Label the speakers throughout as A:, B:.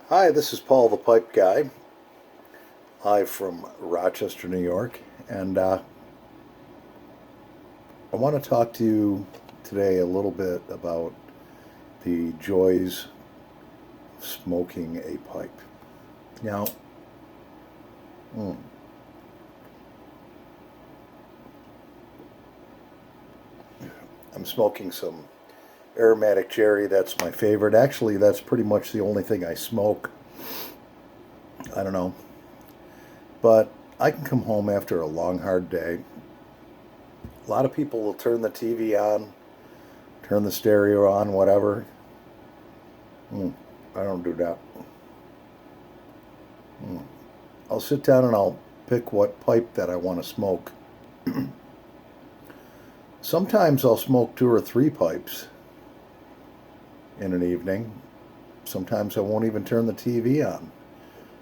A: Hi, this is Paul the Pipe Guy, live from Rochester, New York, and I want to talk to you today a little bit about the joys of smoking a pipe. Now, mm, I'm smoking some aromatic cherry. That's my favorite. Actually, that's pretty much the only thing I smoke. I don't know, but I can come home after a long, hard day. A lot of people will turn the TV on, turn the stereo on, whatever. Mm, I don't do that. Mm. I'll sit down and I'll pick what pipe that I want to smoke. Sometimes I'll smoke two or three pipes in an evening. Sometimes I won't even turn the TV on.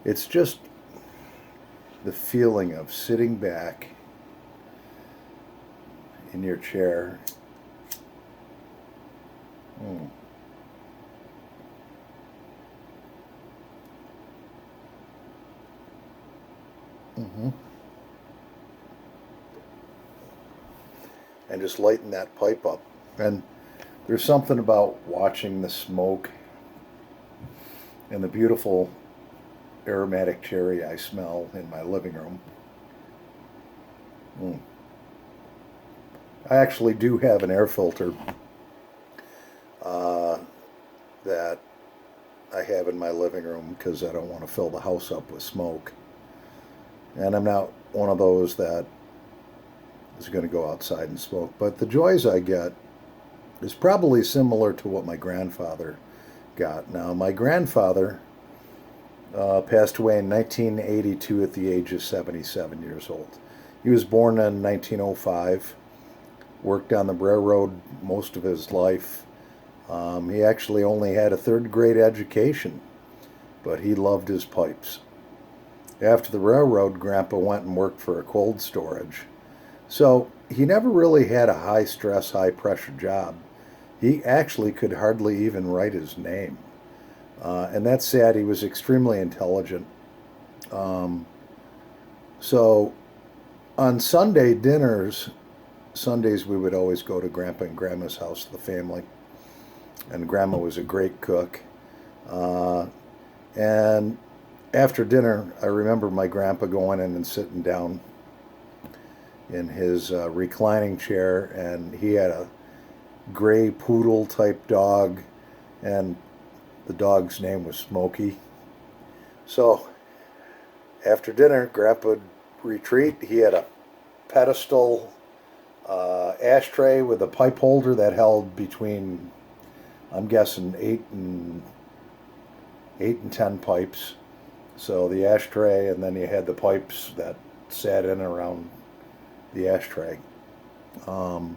A: It's just the feeling of sitting back in your chair. Mm. hmm And just lighting that pipe up. And there's something about watching the smoke and the beautiful aromatic cherry I smell in my living room. Mm. I actually do have an air filter uh, that I have in my living room because I don't want to fill the house up with smoke. And I'm not one of those that is going to go outside and smoke. But the joys I get is probably similar to what my grandfather got. Now, my grandfather passed away in 1982 at the age of 77 years old. He was born in 1905, worked on the railroad most of his life. He actually only had a third grade education, but he loved his pipes. After the railroad, Grandpa went and worked for a cold storage. So he never really had a high stress, high pressure job. He actually could hardly even write his name. And that's sad. He was extremely intelligent. Um, so on Sunday dinners, Sundays we would always go to Grandpa and Grandma's house, the family. And Grandma was a great cook. Uh, and after dinner, I remember my grandpa going in and sitting down in his reclining chair, and he had a gray poodle type dog, and the dog's name was Smokey. So after dinner, Grandpa would retreat. He had a pedestal ashtray with a pipe holder that held between, I'm guessing, eight and 10 pipes. So the ashtray, and then you had the pipes that sat in around the ashtray. Um,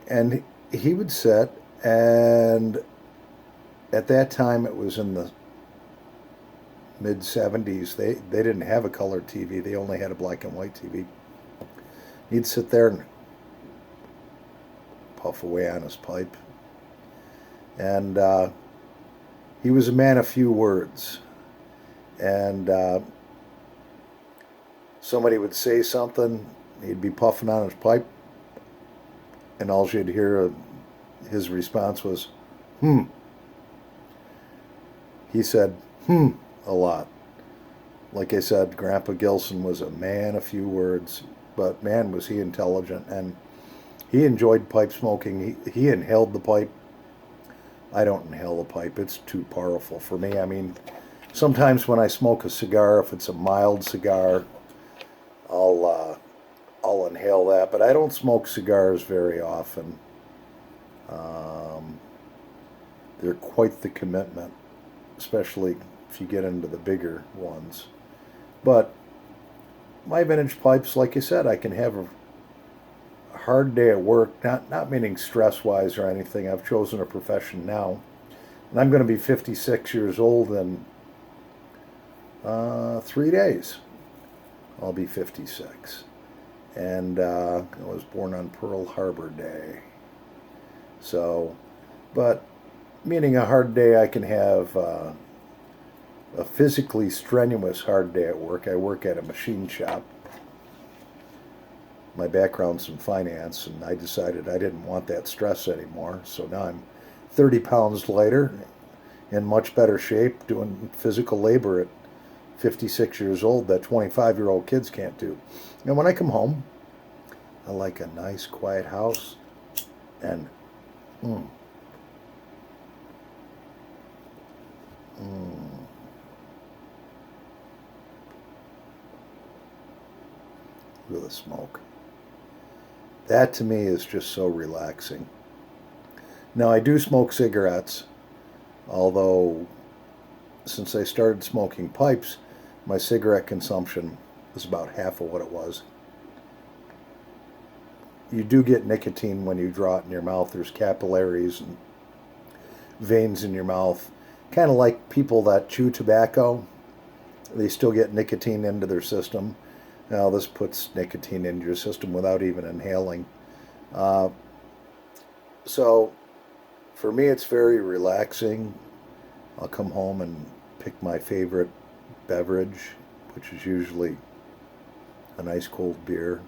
A: and he would sit, and at that time it was in the mid 70s. They didn't have a color TV, they only had a black and white TV. He'd sit there and puff away on his pipe. And he was a man of few words. And somebody would say something, he'd be puffing on his pipe, and all you'd hear his response was, hmm. He said, hmm, a lot. Like I said, Grandpa Gilson was a man of few words, but man, was he intelligent. And he enjoyed pipe smoking. He inhaled the pipe. I don't inhale the pipe, it's too powerful for me. I mean, sometimes when I smoke a cigar, if it's a mild cigar, I'll I'll inhale that, but I don't smoke cigars very often. Um, they're quite the commitment, especially if you get into the bigger ones. But my vintage pipes, like you said, I can have a hard day at work, not meaning stress wise or anything. I've chosen a profession now, and I'm going to be 56 years old in 3 days. I'll be 56. And I was born on Pearl Harbor Day. So, but meaning a hard day, I can have a physically strenuous, hard day at work. I work at a machine shop. My background's in finance, and I decided I didn't want that stress anymore. So now I'm 30 pounds lighter, in much better shape, doing physical labor at 56 years old that 25-year-old kids can't do. And when I come home, I like a nice, quiet house, and mm, with a smoke. That to me is just so relaxing. Now, I do smoke cigarettes, although since I started smoking pipes, my cigarette consumption is about half of what it was. You do get nicotine when you draw it in your mouth. There's capillaries and veins in your mouth. Kind of like people that chew tobacco, they still get nicotine into their system. Now, this puts nicotine into your system without even inhaling. So, for me, it's very relaxing. I'll come home and pick my favorite beverage, which is usually a nice cold beer.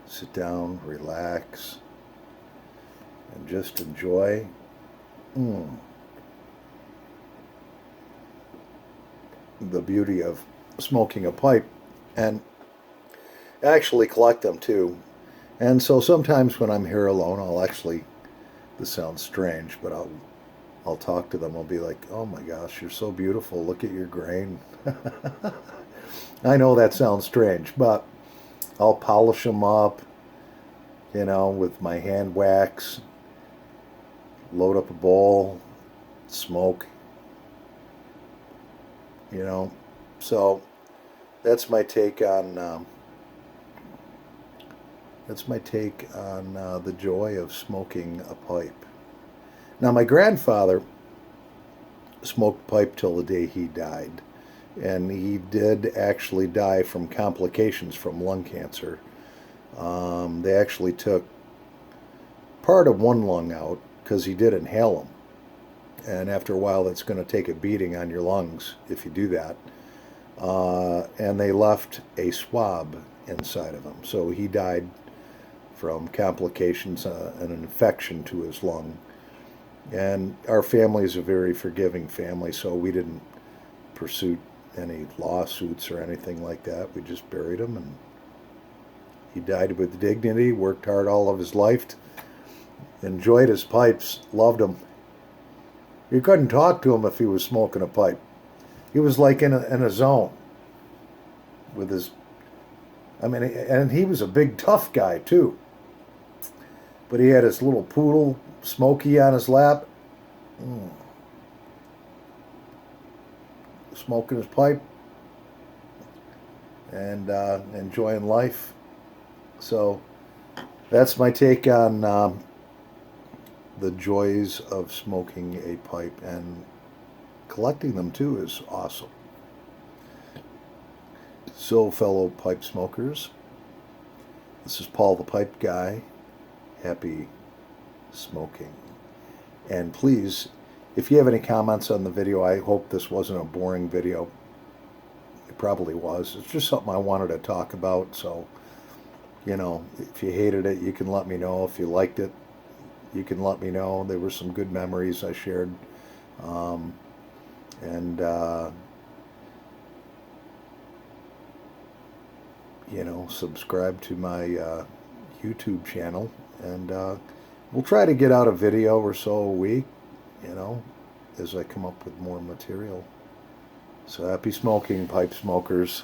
A: Sit down, relax, and just enjoy. The beauty of smoking a pipe, and actually collect them too. And so sometimes when I'm here alone, I'll actually, this sounds strange, but I'll talk to them. I'll be like, "Oh my gosh, you're so beautiful. Look at your grain." I know that sounds strange, but I'll polish them up, with my hand wax, load up a bowl, smoke, So that's my take on the joy of smoking a pipe. Now, my grandfather smoked pipe till the day he died, and he did actually die from complications from lung cancer. They actually took part of one lung out because he did inhale them, and after a while, that's going to take a beating on your lungs if you do that. And they left a swab inside of him, so he died from complications, an infection to his lung. And our family is a very forgiving family, so we didn't pursue any lawsuits or anything like that. We just buried him, and he died with dignity, worked hard all of his life, enjoyed his pipes, loved them. You couldn't talk to him if he was smoking a pipe. He was like in a zone with his, and he was a big tough guy too. But he had his little poodle, Smokey, on his lap, smoking his pipe and enjoying life. So that's my take on the joys of smoking a pipe, and collecting them too is awesome. So, fellow pipe smokers, this is Paul the Pipe Guy. Happy smoking. And please, if you have any comments on the video, I hope this wasn't a boring video. It probably was. It's just something I wanted to talk about. So, if you hated it, you can let me know. If you liked it, you can let me know. There were some good memories I shared. Subscribe to my YouTube channel, and we'll try to get out a video or so a week, as I come up with more material. So happy smoking, pipe smokers.